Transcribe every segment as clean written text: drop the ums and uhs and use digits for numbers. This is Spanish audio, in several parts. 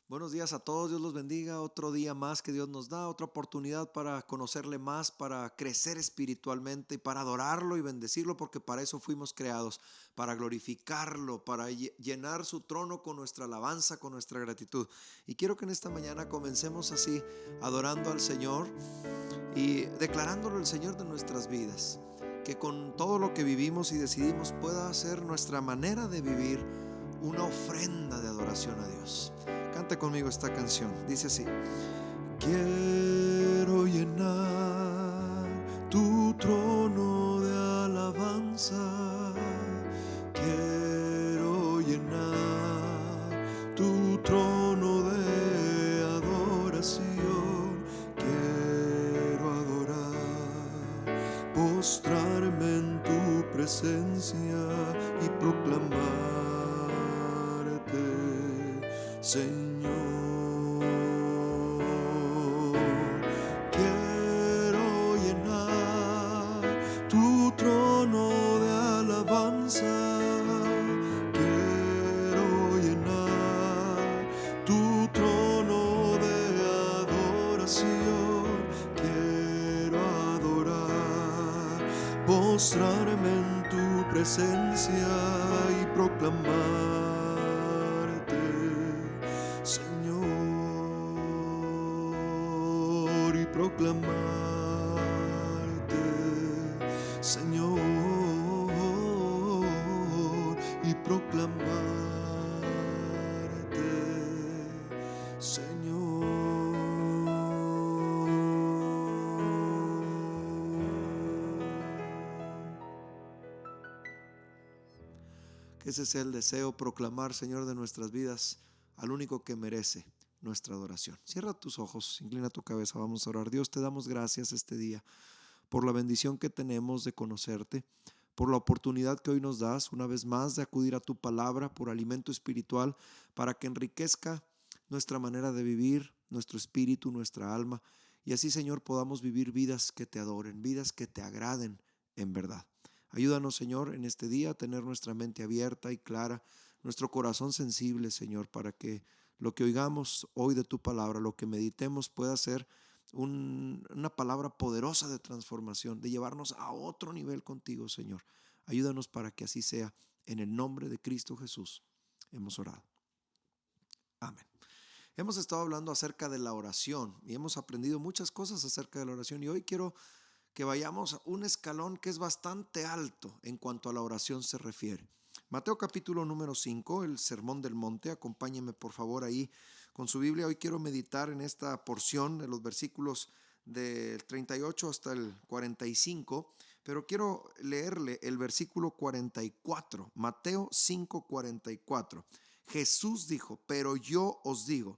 Buenos días a todos, Dios los bendiga. Otro día más que Dios nos da, otra oportunidad para conocerle más, para crecer espiritualmente y para adorarlo y bendecirlo, porque para eso fuimos creados, para glorificarlo, para llenar su trono con nuestra alabanza, con nuestra gratitud. Y quiero que en esta mañana comencemos así, adorando al Señor y declarándolo el Señor de nuestras vidas. Que con todo lo que vivimos y decidimos pueda ser nuestra manera de vivir una ofrenda de adoración a Dios. Cante conmigo esta canción. Dice así: quiero llenar tu trono de alabanza. Quiero llenar tu trono de adoración. Quiero adorar, postrarme en tu presencia y proclamarte, Señor. Quiero llenar tu trono de alabanza. Quiero llenar tu trono de adoración. Quiero adorar, postrarme en tu presencia y proclamarte, Señor, y proclamarte, Señor, y proclamarte, Señor. Que ese sea el deseo, proclamar, Señor, de nuestras vidas al único que merece nuestra adoración. Cierra tus ojos, inclina tu cabeza, vamos a orar. Dios, te damos gracias este día por la bendición que tenemos de conocerte, por la oportunidad que hoy nos das una vez más de acudir a tu palabra por alimento espiritual para que enriquezca nuestra manera de vivir, nuestro espíritu, nuestra alma, y así, Señor, podamos vivir vidas que te adoren, vidas que te agraden en verdad. Ayúdanos, Señor, en este día a tener nuestra mente abierta y clara, nuestro corazón sensible, Señor, para que lo que oigamos hoy de tu palabra, lo que meditemos pueda ser una palabra poderosa de transformación, de llevarnos a otro nivel contigo, Señor. Ayúdanos para que así sea. En el nombre de Cristo Jesús hemos orado. Amén. Hemos estado hablando acerca de la oración y hemos aprendido muchas cosas acerca de la oración, y hoy quiero que vayamos a un escalón que es bastante alto en cuanto a la oración se refiere. Mateo capítulo número 5, el Sermón del Monte. Acompáñenme por favor ahí con su Biblia. Hoy quiero meditar en esta porción de los versículos del 38 hasta el 45, pero quiero leerle el versículo 44, Mateo 5, 44. Jesús dijo: pero yo os digo,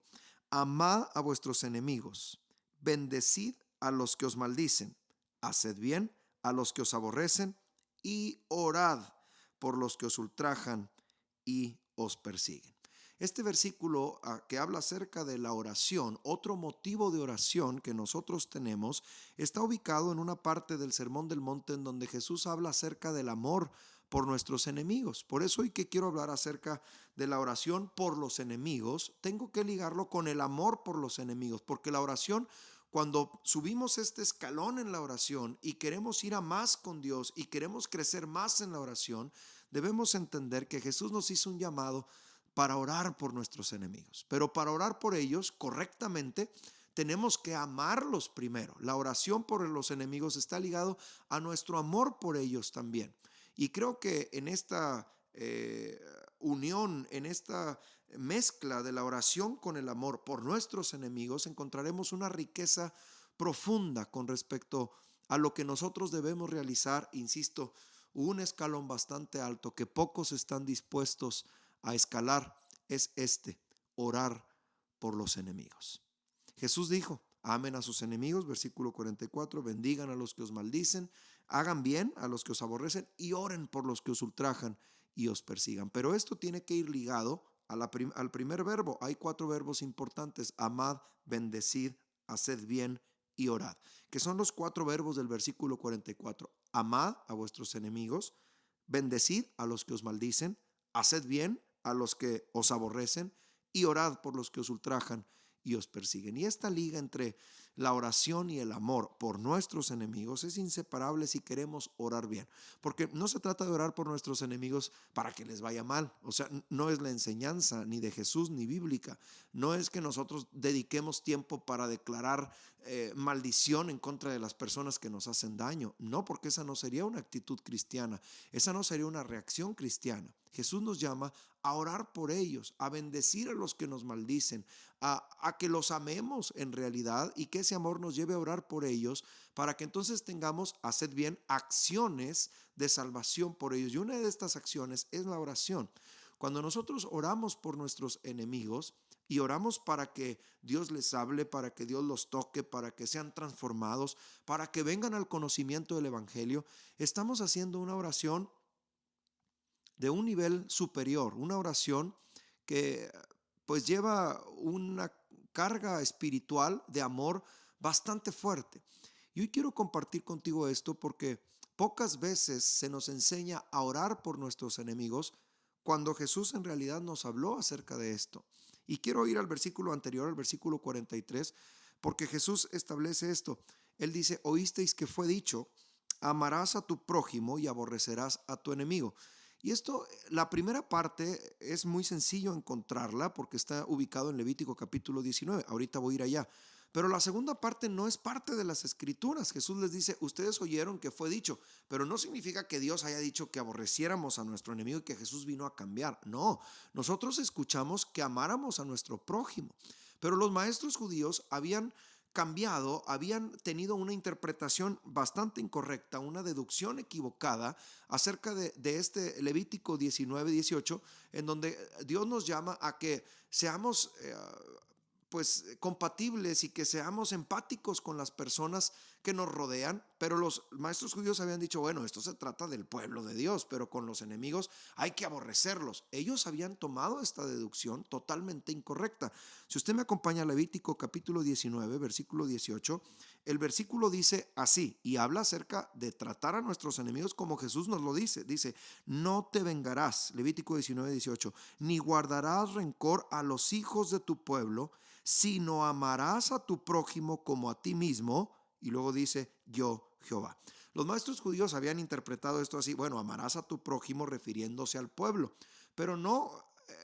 amad a vuestros enemigos, bendecid a los que os maldicen, haced bien a los que os aborrecen y orad por los que os ultrajan y os persiguen. Este versículo que habla acerca de la oración, otro motivo de oración que nosotros tenemos, está ubicado en una parte del Sermón del Monte en donde Jesús habla acerca del amor por nuestros enemigos. Por eso hoy que quiero hablar acerca de la oración por los enemigos, tengo que ligarlo con el amor por los enemigos, porque la oración, cuando subimos este escalón en la oración y queremos ir a más con Dios y queremos crecer más en la oración, debemos entender que Jesús nos hizo un llamado para orar por nuestros enemigos. Pero para orar por ellos correctamente, tenemos que amarlos primero. La oración por los enemigos está ligado a nuestro amor por ellos también. Y creo que en esta unión, en esta mezcla de la oración con el amor por nuestros enemigos, encontraremos una riqueza profunda con respecto a lo que nosotros debemos realizar. Insisto, un escalón bastante alto que pocos están dispuestos a escalar es este: orar por los enemigos. Jesús dijo: amen a sus enemigos, versículo 44, bendigan a los que os maldicen, hagan bien a los que os aborrecen y oren por los que os ultrajan y os persigan. Pero esto tiene que ir ligado al primer verbo. Hay 4 verbos importantes: amad, bendecid, haced bien y orad, que son los 4 verbos del versículo 44. Amad a vuestros enemigos, bendecid a los que os maldicen, haced bien a los que os aborrecen y orad por los que os ultrajan y os persiguen. Y esta liga entre la oración y el amor por nuestros enemigos es inseparable si queremos orar bien. Porque no se trata de orar por nuestros enemigos para que les vaya mal. O sea, no es la enseñanza ni de Jesús ni bíblica. No es que nosotros dediquemos tiempo para declarar maldición en contra de las personas que nos hacen daño. No, porque esa no sería una actitud cristiana. Esa no sería una reacción cristiana. Jesús nos llama a orar por ellos, a bendecir a los que nos maldicen, a que los amemos en realidad y que ese amor nos lleve a orar por ellos para que entonces tengamos, haced bien, acciones de salvación por ellos. Y una de estas acciones es la oración. Cuando nosotros oramos por nuestros enemigos y oramos para que Dios les hable, para que Dios los toque, para que sean transformados, para que vengan al conocimiento del Evangelio, estamos haciendo una oración de un nivel superior, una oración que pues lleva una carga espiritual de amor bastante fuerte. Y hoy quiero compartir contigo esto porque pocas veces se nos enseña a orar por nuestros enemigos cuando Jesús en realidad nos habló acerca de esto. Y quiero ir al versículo anterior, al versículo 43, porque Jesús establece esto. Él dice, oísteis que fue dicho, amarás a tu prójimo y aborrecerás a tu enemigo. Y esto, la primera parte es muy sencillo encontrarla porque está ubicado en Levítico capítulo 19. Ahorita voy a ir allá. Pero la segunda parte no es parte de las escrituras. Jesús les dice, ustedes oyeron que fue dicho, pero no significa que Dios haya dicho que aborreciéramos a nuestro enemigo y que Jesús vino a cambiar. No, nosotros escuchamos que amáramos a nuestro prójimo. Pero los maestros judíos habían cambiado, habían tenido una interpretación bastante incorrecta, una deducción equivocada acerca de este Levítico 19-18, en donde Dios nos llama a que seamos pues compatibles y que seamos empáticos con las personas que nos rodean, pero los maestros judíos habían dicho, bueno, esto se trata del pueblo de Dios, pero con los enemigos hay que aborrecerlos. Ellos habían tomado esta deducción totalmente incorrecta. Si usted me acompaña a Levítico capítulo 19, versículo 18, el versículo dice así, y habla acerca de tratar a nuestros enemigos como Jesús nos lo dice, no te vengarás, Levítico 19, 18, ni guardarás rencor a los hijos de tu pueblo, sino amarás a tu prójimo como a ti mismo. Y luego dice, yo Jehová. Los maestros judíos habían interpretado esto así, bueno, amarás a tu prójimo refiriéndose al pueblo, pero no,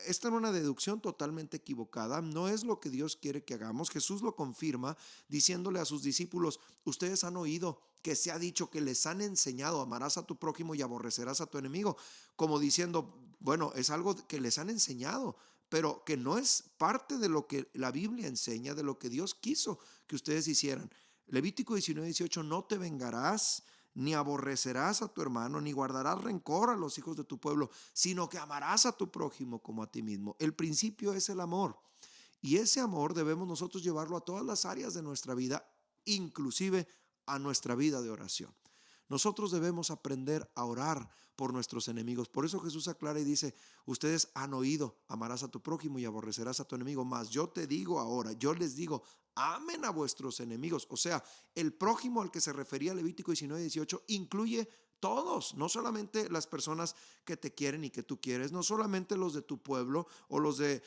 esta era una deducción totalmente equivocada, no es lo que Dios quiere que hagamos. Jesús lo confirma diciéndole a sus discípulos, ustedes han oído que se ha dicho, que les han enseñado, amarás a tu prójimo y aborrecerás a tu enemigo, como diciendo, bueno, es algo que les han enseñado, pero que no es parte de lo que la Biblia enseña, de lo que Dios quiso que ustedes hicieran. Levítico 19:18, no te vengarás, ni aborrecerás a tu hermano, ni guardarás rencor a los hijos de tu pueblo, sino que amarás a tu prójimo como a ti mismo. El principio es el amor. Y ese amor debemos nosotros llevarlo a todas las áreas de nuestra vida, inclusive a nuestra vida de oración. Nosotros debemos aprender a orar por nuestros enemigos. Por eso Jesús aclara y dice, ustedes han oído, amarás a tu prójimo y aborrecerás a tu enemigo, mas yo te digo ahora, yo les digo, amen a vuestros enemigos. O sea, el prójimo al que se refería Levítico 19-18 incluye todos, no solamente las personas que te quieren y que tú quieres, no solamente los de tu pueblo o los de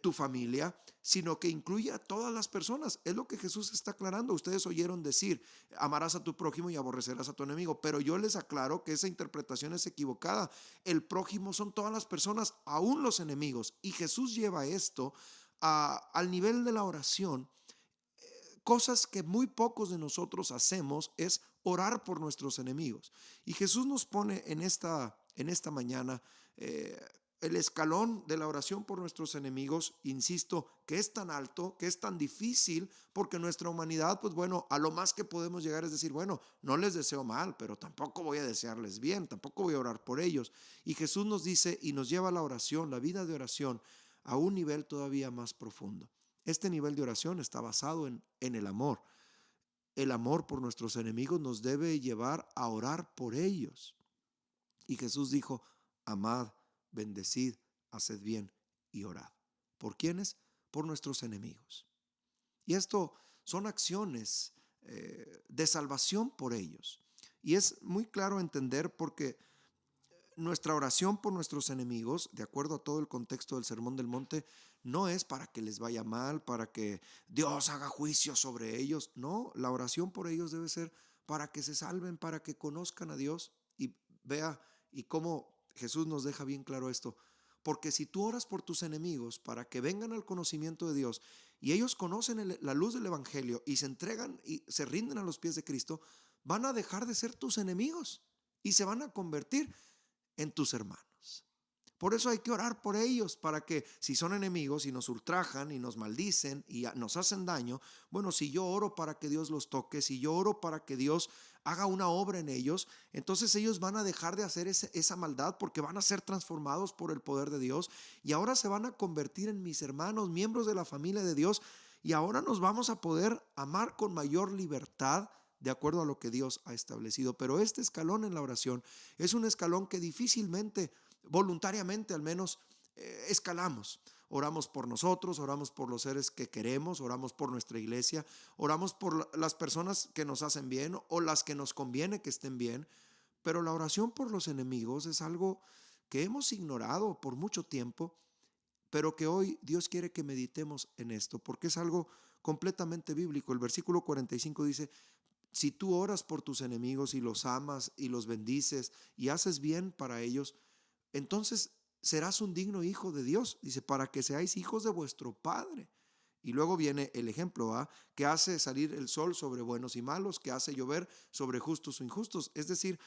tu familia, sino que incluye a todas las personas. Es lo que Jesús está aclarando. Ustedes oyeron decir, amarás a tu prójimo y aborrecerás a tu enemigo, pero yo les aclaro que esa interpretación es equivocada. El prójimo son todas las personas, aún los enemigos. Y Jesús lleva esto al nivel de la oración. Cosas que muy pocos de nosotros hacemos es orar por nuestros enemigos. Y Jesús nos pone en esta mañana el escalón de la oración por nuestros enemigos, insisto, que es tan alto, que es tan difícil, porque nuestra humanidad, pues bueno, a lo más que podemos llegar es decir, bueno, no les deseo mal, pero tampoco voy a desearles bien, tampoco voy a orar por ellos. Y Jesús nos dice y nos lleva a la oración, la vida de oración, a un nivel todavía más profundo. Este nivel de oración está basado en el amor. El amor por nuestros enemigos nos debe llevar a orar por ellos. Y Jesús dijo, amad, bendecid, haced bien y orad. ¿Por quiénes? Por nuestros enemigos. Y esto son acciones de salvación por ellos. Y es muy claro entender porque nuestra oración por nuestros enemigos, de acuerdo a todo el contexto del Sermón del Monte, no es para que les vaya mal, para que Dios haga juicio sobre ellos. No, la oración por ellos debe ser para que se salven, para que conozcan a Dios. Y vea, y cómo Jesús nos deja bien claro esto. Porque si tú oras por tus enemigos para que vengan al conocimiento de Dios y ellos conocen la luz del Evangelio y se entregan y se rinden a los pies de Cristo, van a dejar de ser tus enemigos y se van a convertir en tus hermanos. Por eso hay que orar por ellos, para que si son enemigos y nos ultrajan y nos maldicen y nos hacen daño, bueno, si yo oro para que Dios los toque, si yo oro para que Dios haga una obra en ellos, entonces ellos van a dejar de hacer esa maldad, porque van a ser transformados por el poder de Dios y ahora se van a convertir en mis hermanos, miembros de la familia de Dios, y ahora nos vamos a poder amar con mayor libertad de acuerdo a lo que Dios ha establecido. Pero este escalón en la oración es un escalón que difícilmente, voluntariamente al menos, escalamos. Oramos por nosotros, oramos por los seres que queremos, oramos por nuestra iglesia, oramos por las personas que nos hacen bien o las que nos conviene que estén bien, pero la oración por los enemigos es algo que hemos ignorado por mucho tiempo, pero que hoy Dios quiere que meditemos en esto, porque es algo completamente bíblico. El versículo 45 dice: si tú oras por tus enemigos y los amas y los bendices y haces bien para ellos, entonces serás un digno hijo de Dios. Dice, para que seáis hijos de vuestro Padre. Y luego viene el ejemplo, ¿ah? Que hace salir el sol sobre buenos y malos, que hace llover sobre justos o injustos. Es decir,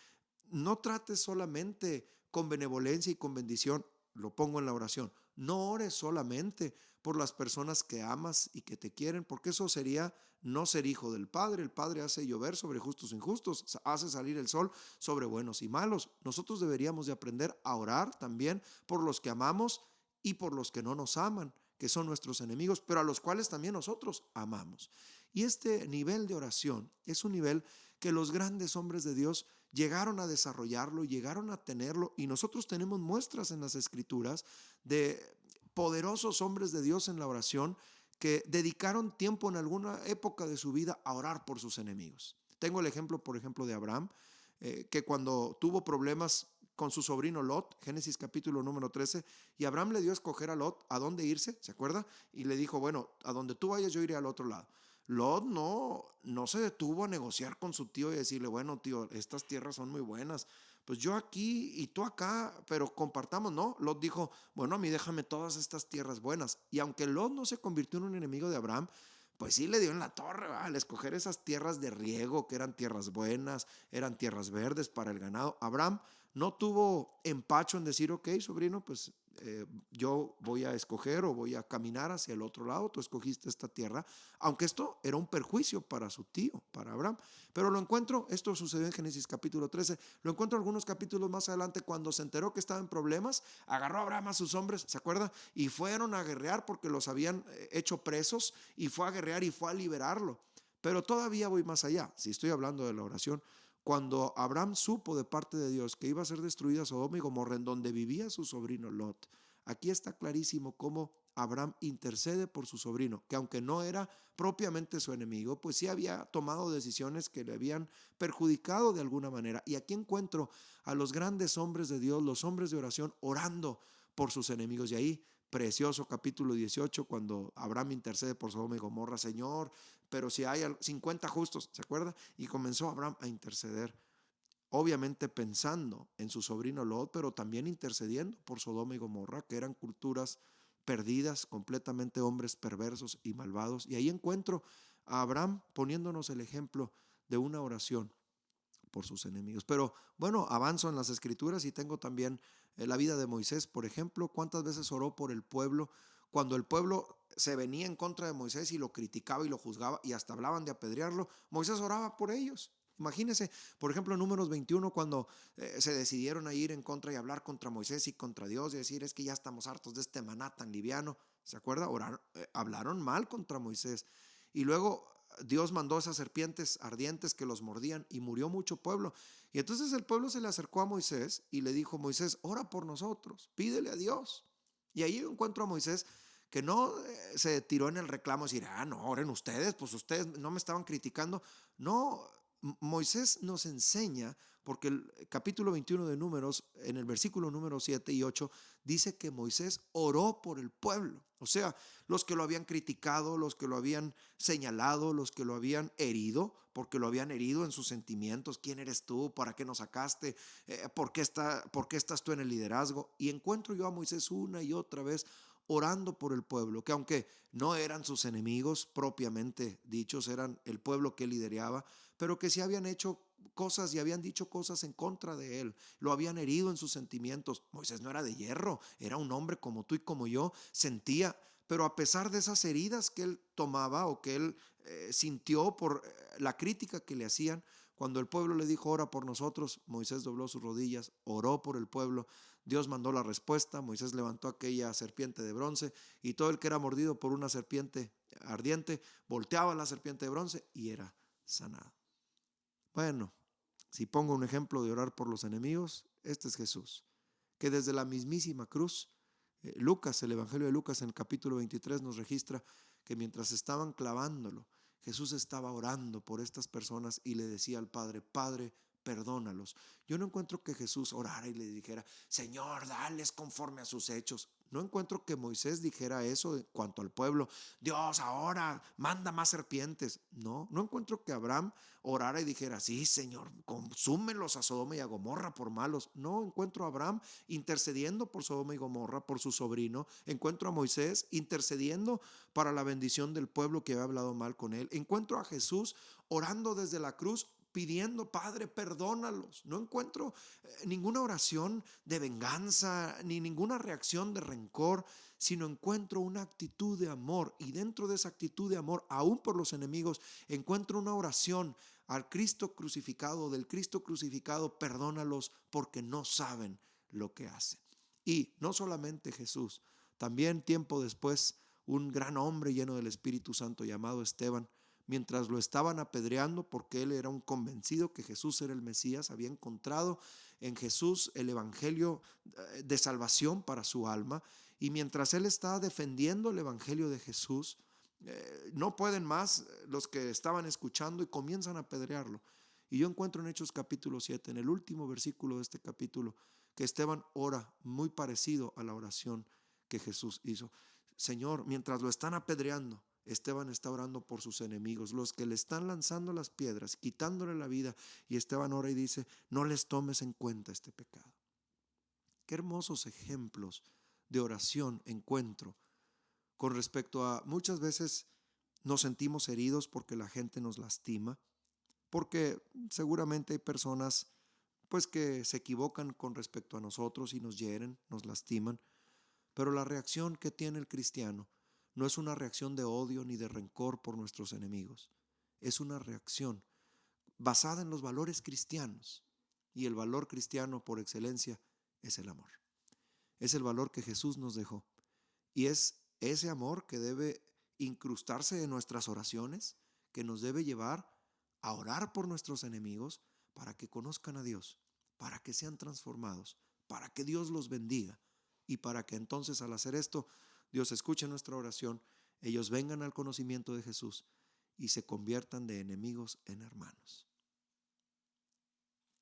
no trates solamente con benevolencia y con bendición, lo pongo en la oración. No ores solamente por las personas que amas y que te quieren, porque eso sería no ser hijo del Padre. El Padre hace llover sobre justos e injustos, hace salir el sol sobre buenos y malos. Nosotros deberíamos de aprender a orar también por los que amamos y por los que no nos aman, que son nuestros enemigos, pero a los cuales también nosotros amamos. Y este nivel de oración es un nivel que los grandes hombres de Dios llegaron a desarrollarlo, llegaron a tenerlo, y nosotros tenemos muestras en las Escrituras de poderosos hombres de Dios en la oración que dedicaron tiempo en alguna época de su vida a orar por sus enemigos. Tengo el ejemplo, por ejemplo, de Abraham, que cuando tuvo problemas con su sobrino Lot, Génesis capítulo número 13, y Abraham le dio a escoger a Lot a dónde irse, ¿se acuerda? Y le dijo, bueno, a donde tú vayas yo iré al otro lado. Lot no se detuvo a negociar con su tío y decirle, bueno, tío, estas tierras son muy buenas, pues yo aquí y tú acá, pero compartamos, ¿no? Lot dijo, bueno, a mí déjame todas estas tierras buenas. Y aunque Lot no se convirtió en un enemigo de Abraham, pues sí le dio en la torre, ¿va? Al escoger esas tierras de riego, que eran tierras buenas, eran tierras verdes para el ganado. Abraham no tuvo empacho en decir, ok, sobrino, pues yo voy a escoger o voy a caminar hacia el otro lado, tú escogiste esta tierra, aunque esto era un perjuicio para su tío, para Abraham. Pero lo encuentro, esto sucedió en Génesis capítulo 13, lo encuentro algunos capítulos más adelante, cuando se enteró que estaba en problemas, agarró a Abraham a sus hombres, ¿se acuerda? Y fueron a guerrear porque los habían hecho presos, y fue a guerrear y fue a liberarlo. Pero todavía voy más allá, si estoy hablando de la oración. Cuando Abraham supo de parte de Dios que iba a ser destruida Sodoma y Gomorra, en donde vivía su sobrino Lot, aquí está clarísimo cómo Abraham intercede por su sobrino, que aunque no era propiamente su enemigo, pues sí había tomado decisiones que le habían perjudicado de alguna manera. Y aquí encuentro a los grandes hombres de Dios, los hombres de oración, orando por sus enemigos. Y ahí, precioso capítulo 18, cuando Abraham intercede por Sodoma y Gomorra, Señor, pero si hay 50 justos, ¿se acuerda? Y comenzó Abraham a interceder, obviamente pensando en su sobrino Lot, pero también intercediendo por Sodoma y Gomorra, que eran culturas perdidas, completamente hombres perversos y malvados. Y ahí encuentro a Abraham poniéndonos el ejemplo de una oración por sus enemigos. Pero bueno, avanzo en las Escrituras y tengo también la vida de Moisés, por ejemplo. ¿Cuántas veces oró por el pueblo cuando el pueblo se venía en contra de Moisés y lo criticaba y lo juzgaba y hasta hablaban de apedrearlo? Moisés oraba por ellos. Imagínense, por ejemplo, en Números 21, cuando se decidieron a ir en contra y hablar contra Moisés y contra Dios y decir, es que ya estamos hartos de este maná tan liviano. ¿Se acuerda? Hablaron mal contra Moisés. Y luego Dios mandó esas serpientes ardientes que los mordían y murió mucho pueblo. Y entonces el pueblo se le acercó a Moisés y le dijo, Moisés, ora por nosotros, pídele a Dios. Y ahí encuentro a Moisés que no se tiró en el reclamo de decir, no, oren ustedes, pues ustedes no me estaban criticando. No, Moisés nos enseña, porque el capítulo 21 de Números, en el versículo número 7 y 8, dice que Moisés oró por el pueblo. O sea, los que lo habían criticado, los que lo habían señalado, los que lo habían herido, porque lo habían herido en sus sentimientos. ¿Quién eres tú? ¿Para qué nos sacaste? ¿Por qué estás tú en el liderazgo? Y encuentro yo a Moisés una y otra vez orando por el pueblo, que aunque no eran sus enemigos propiamente dichos, eran el pueblo que él lideraba, pero que sí habían hecho cosas y habían dicho cosas en contra de él, lo habían herido en sus sentimientos. Moisés no era de hierro, era un hombre como tú y como yo, sentía, pero a pesar de esas heridas que él tomaba o que él sintió por la crítica que le hacían, cuando el pueblo le dijo, ora por nosotros, Moisés dobló sus rodillas, oró por el pueblo. Dios mandó la respuesta, Moisés levantó aquella serpiente de bronce y todo el que era mordido por una serpiente ardiente volteaba la serpiente de bronce y era sanado. Bueno, si pongo un ejemplo de orar por los enemigos, este es Jesús, que desde la mismísima cruz, Lucas, el Evangelio de Lucas en el capítulo 23 nos registra que mientras estaban clavándolo, Jesús estaba orando por estas personas y le decía al Padre, Padre, perdónalos. Yo no encuentro que Jesús orara y le dijera, Señor, dales conforme a sus hechos. No encuentro que Moisés dijera eso en cuanto al pueblo, Dios, ahora manda más serpientes. No, no encuentro que Abraham orara y dijera, sí, Señor, consúmelos a Sodoma y a Gomorra por malos. No encuentro a Abraham intercediendo por Sodoma y Gomorra, por su sobrino. Encuentro a Moisés intercediendo para la bendición del pueblo que había hablado mal con él. Encuentro a Jesús orando desde la cruz, pidiendo, Padre, perdónalos. No encuentro ninguna oración de venganza, ni ninguna reacción de rencor, sino encuentro una actitud de amor. Y dentro de esa actitud de amor, aún por los enemigos, encuentro una oración al Cristo crucificado, del Cristo crucificado, perdónalos porque no saben lo que hacen. Y no solamente Jesús, también tiempo después, un gran hombre lleno del Espíritu Santo llamado Esteban, mientras lo estaban apedreando porque él era un convencido que Jesús era el Mesías, había encontrado en Jesús el evangelio de salvación para su alma, y mientras él estaba defendiendo el evangelio de Jesús, no pueden más los que estaban escuchando y comienzan a apedrearlo. Y yo encuentro en Hechos capítulo 7, en el último versículo de este capítulo, que Esteban ora muy parecido a la oración que Jesús hizo. Señor, mientras lo están apedreando, Esteban está orando por sus enemigos, los que le están lanzando las piedras, quitándole la vida, y Esteban ora y dice, no les tomes en cuenta este pecado. Qué hermosos ejemplos de oración encuentro con respecto a muchas veces nos sentimos heridos porque la gente nos lastima, porque seguramente hay personas pues que se equivocan con respecto a nosotros y nos hieren, nos lastiman, pero la reacción que tiene el cristiano no es una reacción de odio ni de rencor por nuestros enemigos, es una reacción basada en los valores cristianos, y el valor cristiano por excelencia es el amor. Es el valor que Jesús nos dejó y es ese amor que debe incrustarse en nuestras oraciones, que nos debe llevar a orar por nuestros enemigos para que conozcan a Dios, para que sean transformados, para que Dios los bendiga y para que entonces al hacer esto Dios escuche nuestra oración, ellos vengan al conocimiento de Jesús y se conviertan de enemigos en hermanos.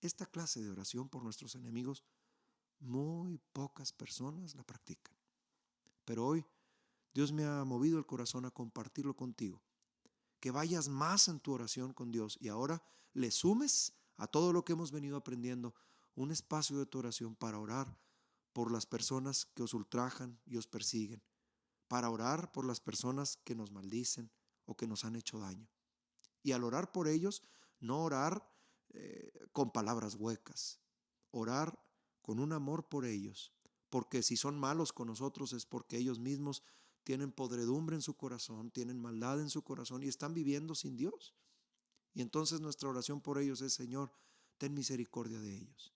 Esta clase de oración por nuestros enemigos, muy pocas personas la practican. Pero hoy Dios me ha movido el corazón a compartirlo contigo. Que vayas más en tu oración con Dios y ahora le sumes a todo lo que hemos venido aprendiendo un espacio de tu oración para orar por las personas que os ultrajan y os persiguen, para orar por las personas que nos maldicen o que nos han hecho daño. Y al orar por ellos, no orar con palabras huecas, orar con un amor por ellos, porque si son malos con nosotros es porque ellos mismos tienen podredumbre en su corazón, tienen maldad en su corazón y están viviendo sin Dios. Y entonces nuestra oración por ellos es, Señor, ten misericordia de ellos.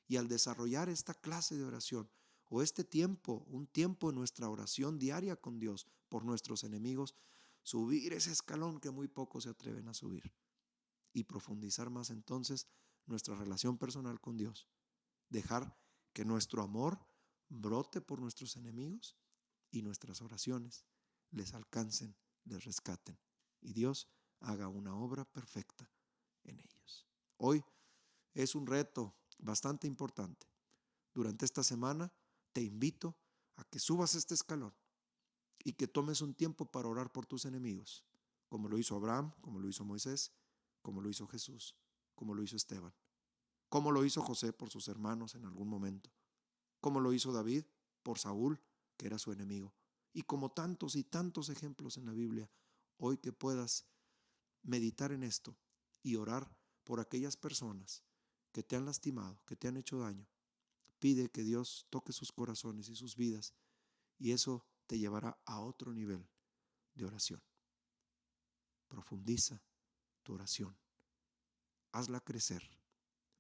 Y al desarrollar esta clase de oración o este tiempo, un tiempo en nuestra oración diaria con Dios por nuestros enemigos, subir ese escalón que muy pocos se atreven a subir y profundizar más entonces nuestra relación personal con Dios. Dejar que nuestro amor brote por nuestros enemigos y nuestras oraciones les alcancen, les rescaten y Dios haga una obra perfecta en ellos. Hoy es un reto bastante importante. Durante esta semana te invito a que subas este escalón y que tomes un tiempo para orar por tus enemigos, como lo hizo Abraham, como lo hizo Moisés, como lo hizo Jesús, como lo hizo Esteban, como lo hizo José por sus hermanos en algún momento, como lo hizo David por Saúl, que era su enemigo, y como tantos y tantos ejemplos en la Biblia. Hoy que puedas meditar en esto y orar por aquellas personas que te han lastimado, que te han hecho daño. Pide que Dios toque sus corazones y sus vidas, y eso te llevará a otro nivel de oración. Profundiza tu oración, hazla crecer,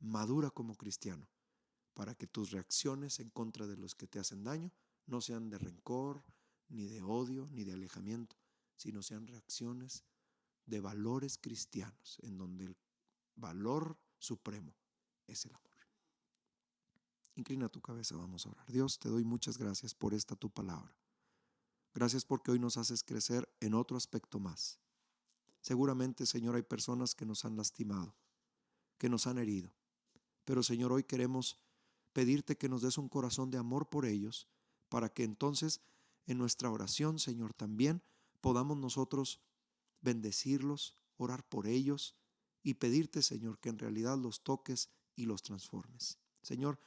madura como cristiano, para que tus reacciones en contra de los que te hacen daño no sean de rencor, ni de odio, ni de alejamiento, sino sean reacciones de valores cristianos, en donde el valor supremo es el amor. Inclina tu cabeza, vamos a orar. Dios, te doy muchas gracias por esta tu palabra. Gracias porque hoy nos haces crecer en otro aspecto más. Seguramente, Señor, hay personas que nos han lastimado, que nos han herido. Pero, Señor, hoy queremos pedirte que nos des un corazón de amor por ellos, para que entonces en nuestra oración, Señor, también podamos nosotros bendecirlos, orar por ellos y pedirte, Señor, que en realidad los toques y los transformes. Señor,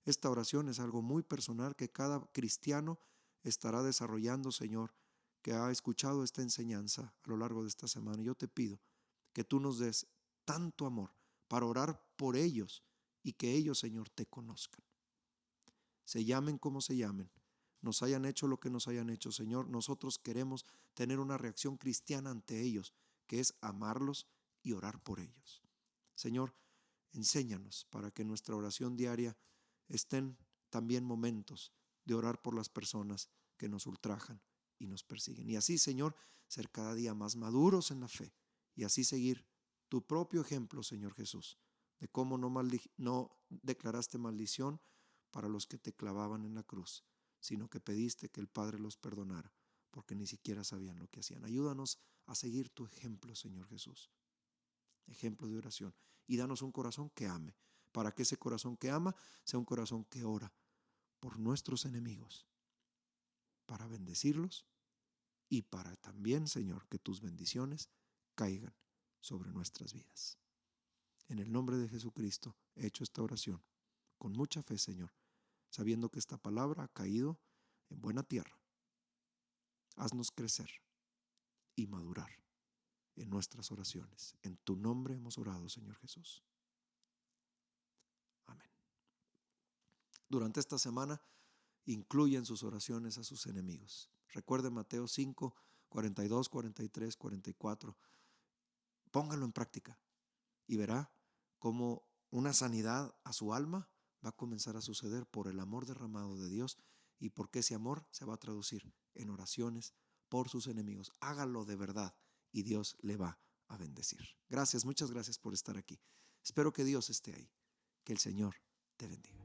esta oración es algo muy personal que cada cristiano estará desarrollando, Señor, que ha escuchado esta enseñanza a lo largo de esta semana. Yo te pido que tú nos des tanto amor para orar por ellos y que ellos, Señor, te conozcan. Se llamen como se llamen, nos hayan hecho lo que nos hayan hecho, Señor, nosotros queremos tener una reacción cristiana ante ellos, que es amarlos y orar por ellos. Señor, enséñanos para que en nuestra oración diaria estén también momentos de orar por las personas que nos ultrajan y nos persiguen. Y así, Señor, ser cada día más maduros en la fe y así seguir tu propio ejemplo, Señor Jesús, de cómo no declaraste maldición para los que te clavaban en la cruz, sino que pediste que el Padre los perdonara, porque ni siquiera sabían lo que hacían. Ayúdanos a seguir tu ejemplo, Señor Jesús, ejemplo de oración, y danos un corazón que ame, para que ese corazón que ama sea un corazón que ora por nuestros enemigos, para bendecirlos y para también, Señor, que tus bendiciones caigan sobre nuestras vidas. En el nombre de Jesucristo he hecho esta oración con mucha fe, Señor, sabiendo que esta palabra ha caído en buena tierra. Haznos crecer y madurar en nuestras oraciones. En tu nombre hemos orado, Señor Jesús. Amén. Durante esta semana, incluye en sus oraciones a sus enemigos. Recuerde Mateo 5, 42, 43, 44. Póngalo en práctica y verá cómo una sanidad a su alma va a comenzar a suceder por el amor derramado de Dios y porque ese amor se va a traducir en oraciones por sus enemigos. Hágalo de verdad y Dios le va a bendecir. Gracias, muchas gracias por estar aquí. Espero que Dios esté ahí. Que el Señor te bendiga.